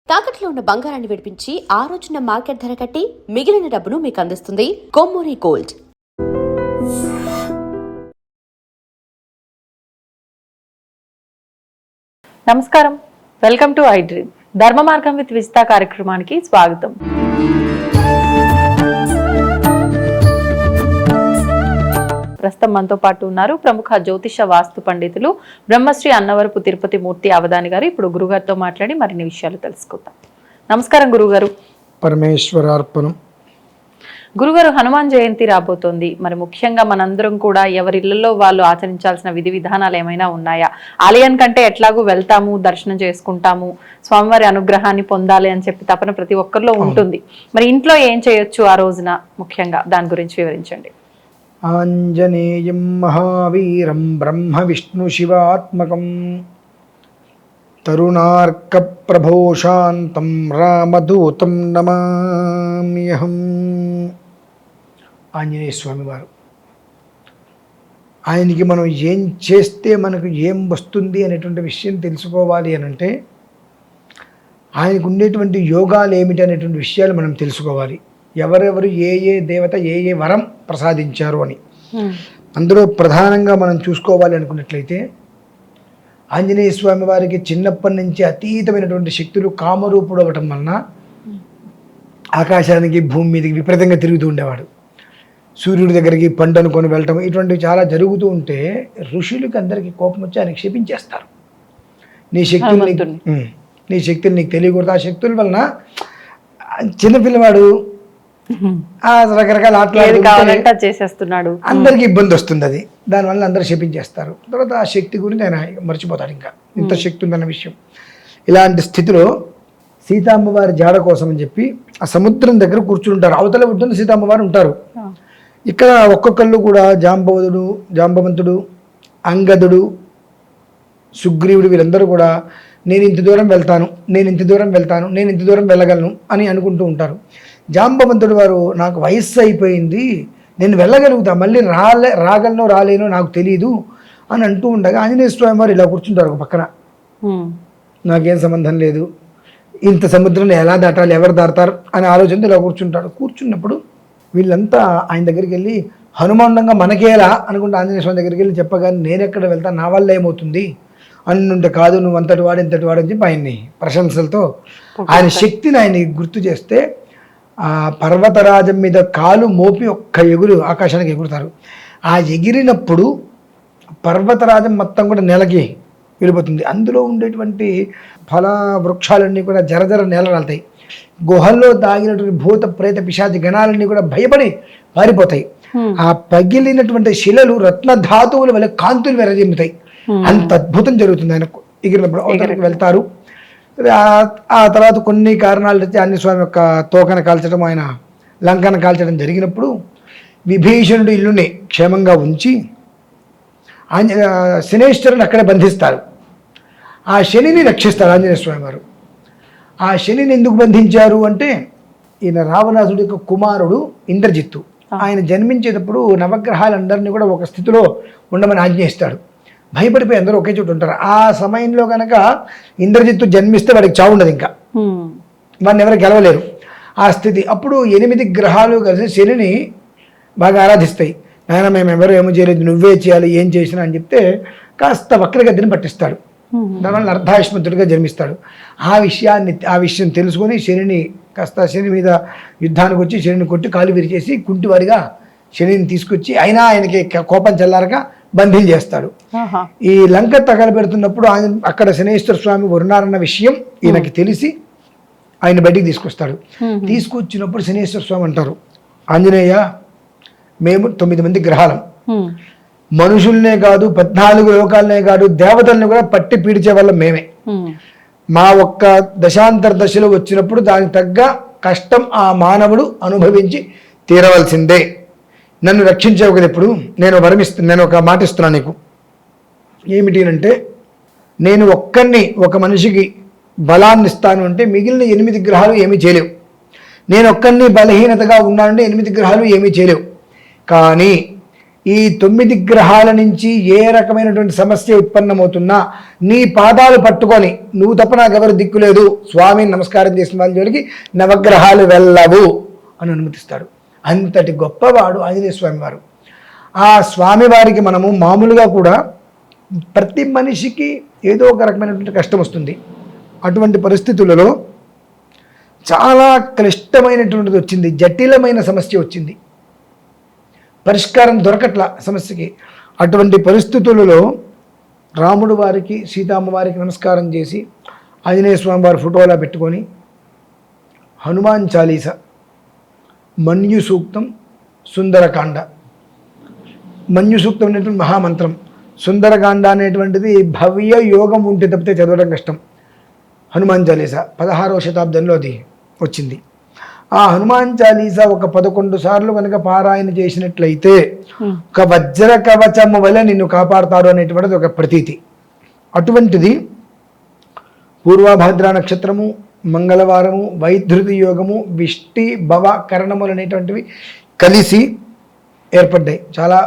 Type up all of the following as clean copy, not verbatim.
తాకట్లో ఉన్న బంగారాన్ని విడిపించి ఆ రోజున మార్కెట్ ధర కట్టి మిగిలిన డబ్బును మీకు అందిస్తుంది కొమ్మూరి గోల్డ్. నమస్కారం, వెల్కమ్ టు ఐ డ్రీమ్. ధర్మ మార్గం విత్ విజిత కార్యక్రమానికి స్వాగతం. ప్రస్తుతం మనతో పాటు ఉన్నారు ప్రముఖ జ్యోతిష వాస్తు పండితులు బ్రహ్మశ్రీ అన్నవరపు తిరుపతి మూర్తి అవధాని గారు. ఇప్పుడు గురుగారితో మాట్లాడి మరిన్ని విషయాలు తెలుసుకుందాం. నమస్కారం గురుగారు. పరమేశ్వరార్పణం. గురుగారు, హనుమాన్ జయంతి రాబోతోంది. మరి ముఖ్యంగా మనందరం కూడా ఎవరి ఇళ్లలో వాళ్ళు ఆచరించాల్సిన విధి విధానాలు ఏమైనా ఉన్నాయా? ఆలయం కంటే ఎట్లాగూ వెళ్తాము, దర్శనం చేసుకుంటాము, స్వామివారి అనుగ్రహాన్ని పొందాలి అని చెప్పి తపన ప్రతి ఒక్కరిలో ఉంటుంది. మరి ఇంట్లో ఏం చేయొచ్చు ఆ రోజున, ముఖ్యంగా దాని గురించి వివరించండి. ఆంజనేయం మహావీరం బ్రహ్మ విష్ణు శివాత్మకం తరుణార్క ప్రభోశాంతం రామదూతం నమామ్యహం. ఆంజనేయ స్వామి వారు, ఆయనకి మనం ఏం చేస్తే మనకు ఏం వస్తుంది అనేటువంటి విషయం తెలుసుకోవాలి అని అంటే ఆయనకు ఉండేటువంటి యోగాలు ఏమిటి అనేటువంటి విషయాలు మనం తెలుసుకోవాలి. ఎవరెవరు ఏ ఏ దేవత ఏ ఏ వరం ప్రసాదించారు అని. అందులో ప్రధానంగా మనం చూసుకోవాలి అనుకున్నట్లయితే ఆంజనేయ స్వామి వారికి చిన్నప్పటి నుంచి అతీతమైనటువంటి శక్తులు కామరూపుడు అవ్వటం వలన ఆకాశానికి భూమి మీదకి విపరీతంగా తిరుగుతూ ఉండేవాడు. సూర్యుడి దగ్గరికి పండు అనుకొని వెళ్ళటం ఇటువంటివి చాలా జరుగుతూ ఉంటే ఋషులకి అందరికీ కోపం వచ్చి ఆయన క్షేపించేస్తారు. నీ శక్తులు నీకు తెలియకూడదు. ఆ శక్తుల వలన చిన్నపిల్లవాడు రకరకాల ఆటలు చేసేస్తున్నాడు, అందరికి ఇబ్బంది వస్తుంది. అది దానివల్ల అందరూ శపించేస్తారు. తర్వాత ఆ శక్తి గురించి ఆయన మర్చిపోతాడు, ఇంకా ఇంత శక్తి ఉందన్న విషయం. ఇలాంటి స్థితిలో సీతామ్మవారి జాడ కోసం అని చెప్పి ఆ సముద్రం దగ్గర కూర్చుంటారు. అవతల ఒడ్డున సీతామ్మవారు ఉంటారు. ఇక్కడ ఒక్కొక్కళ్ళు కూడా జాంబవంతుడు, అంగదుడు, సుగ్రీవుడు వీళ్ళందరూ కూడా నేను ఇంత దూరం వెళ్తాను, నేను ఇంత దూరం వెళ్తాను, నేను ఇంత దూరం వెళ్ళగలను అని అనుకుంటూ ఉంటారు. జాంబవంతుడు వారు నాకు వయస్సు అయిపోయింది, నేను వెళ్ళగలుగుతా, మళ్ళీ రాగలనో రాలేనో నాకు తెలియదు అని అంటూ ఉండగా ఆంజనేయ స్వామి వారు ఇలా కూర్చుంటారు ఒక పక్కన. నాకేం సంబంధం లేదు, ఇంత సముద్రాన్ని ఎలా దాటాలి, ఎవరు దాటారు అని ఆలోచనతో ఇలా కూర్చుంటాడు. కూర్చున్నప్పుడు వీళ్ళంతా ఆయన దగ్గరికి వెళ్ళి హనుమానంగా మనకేలా అనుకుంటే ఆంజనేయ స్వామి దగ్గరికి వెళ్ళి చెప్పగానే నేను ఎక్కడ వెళ్తాను, నా వల్ల ఏమవుతుంది అని కాదు, నువ్వు అంతటి వాడు ఇంతటి వాడు అని చెప్పి ఆయన్ని ప్రశంసలతో ఆయన శక్తిని ఆయన గుర్తు చేస్తే ఆ పర్వతరాజం మీద కాలు మోపి ఒక్క ఎగురు ఆకాశానికి ఎగురుతారు. ఆ ఎగిరినప్పుడు పర్వతరాజం మొత్తం కూడా నెలకి వెళ్ళిపోతుంది. అందులో ఉండేటువంటి ఫల వృక్షాలన్నీ కూడా జరజర నేలరాలుతాయి. గుహల్లో దాగినటువంటి భూత ప్రేత పిశాచి గణాలన్నీ కూడా భయపడి పారిపోతాయి. ఆ పగిలినటువంటి శిలలు రత్నధాతువుల వల్ల కాంతులు వెరజిమ్ముతాయి. అంత అద్భుతం జరుగుతుంది. ఆయన ఎగిరినప్పుడు అవతలకి వెళ్తారు. ఆ తర్వాత కొన్ని కారణాలు వచ్చి ఆంజనేయ స్వామి యొక్క తోకను కాల్చడం, ఆయన లంకను కాల్చడం జరిగినప్పుడు విభీషణుడు ఇల్లుని క్షేమంగా ఉంచి శనేశ్వరుని అక్కడే బంధిస్తారు. ఆ శనిని రక్షిస్తారు ఆంజనేయ స్వామి వారు. ఆ శనిని ఎందుకు బంధించారు అంటే ఈయన రావణాసుడి యొక్క కుమారుడు ఇంద్రజిత్తు. ఆయన జన్మించేటప్పుడు నవగ్రహాలందరినీ కూడా ఒక స్థితిలో ఉండమని ఆజ్ఞయిస్తాడు. భయపడిపోయి అందరూ ఒకే చోటు ఉంటారు. ఆ సమయంలో కనుక ఇంద్రజిత్తు జన్మిస్తే వాడికి చావు ఉండదు, ఇంకా వాడిని ఎవరు గెలవలేరు ఆ స్థితి. అప్పుడు 8 గ్రహాలు కలిసి శనిని బాగా ఆరాధిస్తాయి. నాయన మేము ఎవరు ఏమో చేయలేదు, నువ్వే చేయాలి, ఏం చేసినా అని చెప్తే కాస్త వక్రగతిని పట్టిస్తాడు. దానివల్ల అర్ధాయుష్మంతుడిగా జన్మిస్తాడు. ఆ విషయం తెలుసుకొని శనిని శని మీద యుద్ధానికి వచ్చి శనిని కొట్టి కాలు విరిచేసి కుంటివారిగా శనిని తీసుకొచ్చి అయినా ఆయనకి కోపం చల్లారక బంధించి చేస్తాడు. ఈ లంక తగలబెడుతున్నప్పుడు ఆయన అక్కడ శనేశ్వర స్వామి ఉన్నారన్న విషయం ఈయనకి తెలిసి ఆయన బయటికి తీసుకొస్తాడు. తీసుకొచ్చినప్పుడు శనేశ్వర స్వామి అంటారు, ఆంజనేయ మేము 9 మంది గ్రహాలం, మనుషుల్నే కాదు 14 లోకాలనే కాదు దేవతల్ని కూడా పట్టి పీడిచే వాళ్ళం మేమే. మా ఒక్క దశాంతర దశలో వచ్చినప్పుడు దానికి తగ్గ కష్టం ఆ మానవుడు అనుభవించి తీరవలసిందే. నన్ను రక్షించావు కదా, ఇప్పుడు నేను ఒక మాట ఇస్తున్నాను నీకు. ఏమిటి అంటే నేను ఒక మనిషికి బలాన్ని ఇస్తాను అంటే మిగిలిన 8 గ్రహాలు ఏమీ చేయలేవు. నేను ఒక్కరిని బలహీనతగా ఉన్నానంటే 8 గ్రహాలు ఏమీ చేయలేవు. కానీ ఈ 9 గ్రహాల నుంచి ఏ రకమైనటువంటి సమస్య ఉత్పన్నమవుతున్నా నీ పాదాలు పట్టుకొని నువ్వు తప్ప నాకు ఎవరు దిక్కు లేదు స్వామిని నమస్కారం చేసిన వాళ్ళ జోలికి నవగ్రహాలు వెళ్ళవు అని అనుమతిస్తాడు. అంతటి గొప్పవాడు ఆంజనేయ స్వామి వారు. ఆ స్వామివారికి మనము మామూలుగా కూడా ప్రతి మనిషికి ఏదో ఒక రకమైనటువంటి కష్టం వస్తుంది. అటువంటి పరిస్థితులలో చాలా క్లిష్టమైనటువంటిది వచ్చింది, జటిలమైన సమస్య వచ్చింది, పరిష్కారం దొరకట్ల సమస్యకి. అటువంటి పరిస్థితులలో రాముడు వారికి సీతమ్మ వారికి నమస్కారం చేసి ఆంజనేయ స్వామి వారి ఫోటోలా పెట్టుకొని హనుమాన్ చాలీసా, మన్యు సూక్తం, సుందరకాండ. మన్యు సూక్తం అనేటువంటి మహామంత్రం, సుందరకాండ అనేటువంటిది భవ్య యోగం ఉంటే తప్పితే చదవడం కష్టం. హనుమాన్ చాలీసా 16వ శతాబ్దంలో అది వచ్చింది. ఆ హనుమాన్ చాలీసా ఒక 11 సార్లు కనుక పారాయణ చేసినట్లయితే ఒక వజ్ర కవచము వల్ల నిన్ను కాపాడుతాడు అనేటువంటిది ఒక ప్రతీతి. అటువంటిది పూర్వభాద్ర నక్షత్రము, మంగళవారము, వైధృతి యోగము, విష్టి భవ కరణములు అనేటువంటివి కలిసి ఏర్పడ్డాయి. చాలా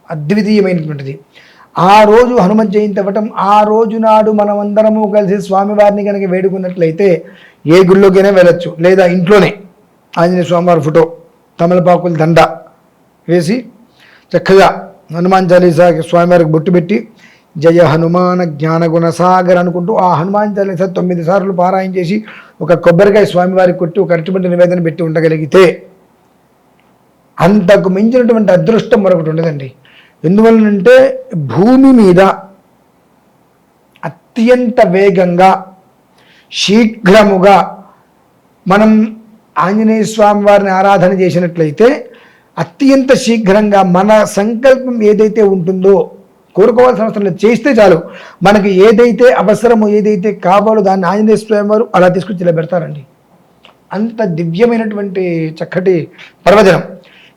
అద్వితీయమైనటువంటిది. ఆ రోజు హనుమత్ జయంతి అవ్వటం, ఆ రోజు నాడు మనమందరము కలిసి స్వామివారిని కనుక వేడుకున్నట్లయితే ఏ గుళ్ళోకైనా వెళ్ళొచ్చు, లేదా ఇంట్లోనే ఆంజనేయ స్వామివారి ఫోటో, తమలపాకుల దండ వేసి చక్కగా హనుమాన్ చాలీసా స్వామివారికి బొట్టు పెట్టి జయ హనుమాన జ్ఞానగుణ సాగర్ అనుకుంటూ ఆ హనుమాన్ చాలీసా 9 సార్లు పారాయణ చేసి ఒక కొబ్బరికాయ స్వామివారికి కొట్టి ఒక అరటిపండు నివేదన పెట్టి ఉండగలిగితే అంతకు మించినటువంటి అదృష్టం మరొకటి ఉండదండి. ఎందువలనంటే భూమి మీద అత్యంత వేగంగా శీఘ్రముగా మనం ఆంజనేయ స్వామి వారిని ఆరాధన చేసినట్లయితే అత్యంత శీఘ్రంగా మన సంకల్పం ఏదైతే ఉంటుందో కోరుకోవాల్సిన అవసరం లేదు, చేస్తే చాలు. మనకి ఏదైతే అవసరమో ఏదైతే కావాలో దాన్ని ఆంజనేయ స్వామి వారు అలా తీసుకొచ్చి ఇలా పెడతారండి. అంత దివ్యమైనటువంటి చక్కటి పర్వదినం.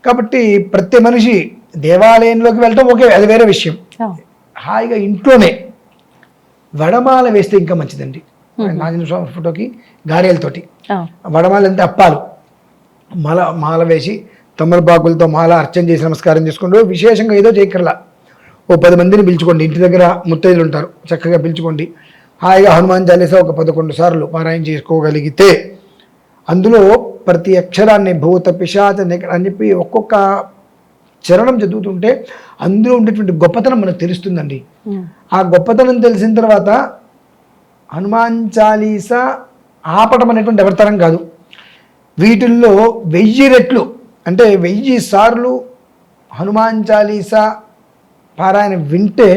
కాబట్టి ప్రతి మనిషి దేవాలయంలోకి వెళ్ళటం ఓకే, అది వేరే విషయం. హాయిగా ఇంట్లోనే వడమాల వేస్తే ఇంకా మంచిదండి. ఆంజనేయ స్వామి ఫోటోకి గారెలతోటి వడమాల అంటే అప్పాలు మాల వేసి తమలపాకులతో మాల అర్చన చేసి నమస్కారం చేసుకుంటూ విశేషంగా ఏదో చేయకర్లా, ఓ 10 మందిని పిలుచుకోండి. ఇంటి దగ్గర ముత్తైదులు ఉంటారు, చక్కగా పిలుచుకోండి. హాయిగా హనుమాన్ చాలీసా ఒక 11 సార్లు పారాయణ చేసుకోగలిగితే అందులో ప్రతి అక్షరాన్ని భూత పిశాచ అని చెప్పి ఒక్కొక్క చరణం చదువుతుంటే అందులో ఉండేటువంటి గొప్పతనం మనకు తెలుస్తుందండి. ఆ గొప్పతనం తెలిసిన తర్వాత హనుమాన్ చాలీసా ఆపటం అనేటువంటి ఎవరితరం కాదు. వీటిల్లో 1000 రెట్లు అంటే 1000 సార్లు హనుమాన్ చాలీసా పారాయణ వింటే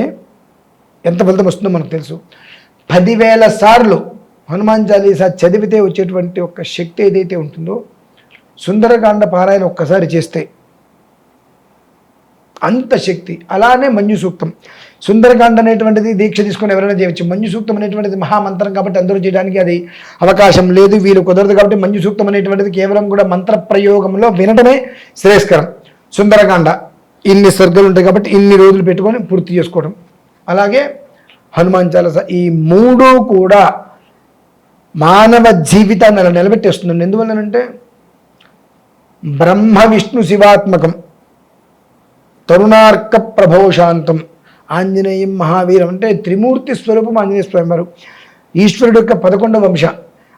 ఎంత ఫలితం వస్తుందో మనకు తెలుసు. 10,000 సార్లు హనుమాన్ చాలీసా చదివితే వచ్చేటువంటి ఒక శక్తి ఏదైతే ఉంటుందో, సుందరకాండ పారాయణ ఒక్కసారి చేస్తే అంత శక్తి. అలానే మంజు సూక్తం, సుందరకాండ అనేటువంటిది దీక్ష తీసుకొని ఎవరైనా చేయవచ్చు. మంజు సూక్తం అనేటువంటిది మహామంత్రం కాబట్టి అందరూ చేయడానికి అది అవకాశం లేదు, వీలు కుదరదు. కాబట్టి మంజు సూక్తం అనేటువంటిది కేవలం కూడా మంత్ర ప్రయోగంలో వినటమే శ్రేయస్కరం. సుందరకాండ ఇన్ని సర్గలు ఉంటాయి కాబట్టి ఇన్ని రోజులు పెట్టుకొని పూర్తి చేసుకోవడం. అలాగే హనుమాన్ చాలీసా, ఈ 3 కూడా మానవ జీవితాన్ని అలా నిలబెట్టేస్తుందండి. ఎందువల్లనంటే బ్రహ్మ విష్ణు శివాత్మకం, తరుణార్క ప్రభోశాంతం, ఆంజనేయం మహావీరం అంటే త్రిమూర్తి స్వరూపం ఆంజనేయ స్వామి వారు. ఈశ్వరుడు యొక్క 11వ వంశ.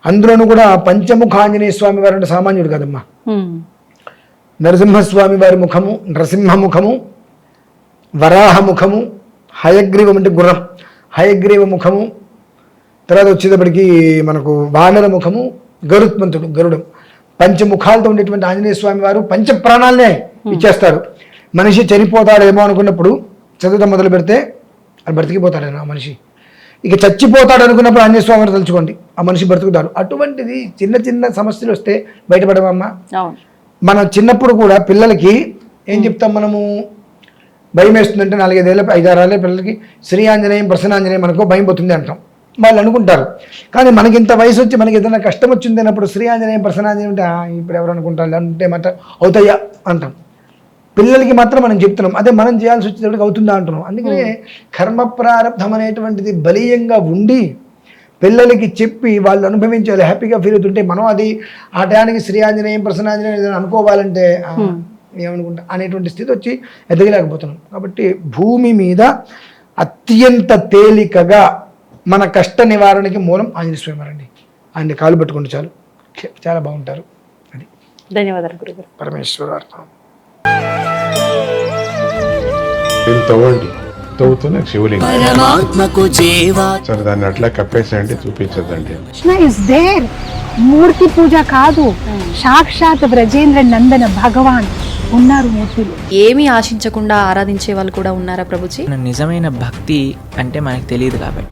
అందులోనూ కూడా పంచముఖ ఆంజనేయ స్వామి వారు అంటే సామాన్యుడు కదమ్మా. నరసింహస్వామి వారి ముఖము, నరసింహముఖము, వరాహముఖము, హయగ్రీవం అంటే గుర్రం, హయగ్రీవ ముఖము, తర్వాత వచ్చేటప్పటికి మనకు వానర ముఖము, గరుత్మంతుడు గరుడం. పంచముఖాలతో ఉండేటువంటి ఆంజనేయ స్వామి వారు పంచ ప్రాణాలనే ఇచ్చేస్తాడు. మనిషి చనిపోతాడేమో అనుకున్నప్పుడు చదవడం మొదలు పెడితే అది బ్రతికిపోతాడేనా ఆ మనిషి. ఇక చచ్చిపోతాడు అనుకున్నప్పుడు ఆంజనేయ స్వామి వారు తలుచుకోండి, ఆ మనిషి బ్రతుకుతాడు. అటువంటిది చిన్న చిన్న సమస్యలు వస్తే బయటపడమమ్మా. మనం చిన్నప్పుడు కూడా పిల్లలకి ఏం చెప్తాం, మనము భయం వేస్తుందంటే 4-5 ఏళ్ళ 5-6 ఏళ్ళ పిల్లలకి శ్రీ ఆంజనేయం ప్రసన్నాంజనేయం మనకు భయం పోతుంది అంటాం. వాళ్ళు అనుకుంటారు. కానీ మనకి ఇంత వయసు వచ్చి మనకి ఏదైనా కష్టం వచ్చింది అన్నప్పుడు శ్రీ ఆంజనేయం ప్రసన్నాంజనేయం అంటే ఇప్పుడు ఎవరు అనుకుంటారు అంటే మాట అవుతాయా అంటాం. పిల్లలకి మాత్రం మనం చెప్తున్నాం, అదే మనం చేయాల్సి వచ్చేటప్పటికి అవుతుందా అంటున్నాం. అందుకనే కర్మ ప్రారంభం అనేటువంటిది బలీయంగా ఉండి పిల్లలకి చెప్పి వాళ్ళు అనుభవించాలి, హ్యాపీగా ఫీల్ అవుతుంటే మనం అది ఆ టయానికి శ్రీ ఆంజనేయం ప్రసన్నాంజనేయం అనుకోవాలంటే ఏమనుకుంటా అనేటువంటి స్థితి వచ్చి ఎదగలేకపోతున్నాం. కాబట్టి భూమి మీద అత్యంత తేలికగా మన కష్ట నివారణకి మూలం ఆంజనేయ స్వామి వారండి. ఆయన కాలు పెట్టుకుంటే చాలు, చాలా బాగుంటారు. అది ధన్యవాదాలు గురుగారు. పరమేశ్వరార్థం. దీన్ని తవ్వండి, తవ్వుతూనే శివలింగం. పరమాత్మకు జీవా సరే దాన్ని అట్లా కప్పేసేయండి, చూపించదండి. Krishna is there. మూర్తి పూజ కాదు, సాక్షాత్ బ్రజేంద్ర నందన భగవాన్ ఉన్నారు మూర్తిలో. ఏమీ ఆశించకుండా ఆరాధించే వాళ్ళు కూడా ఉన్నారా ప్రభుజీ? నిజమైన భక్తి అంటే మనకు తెలియదు కాబట్టి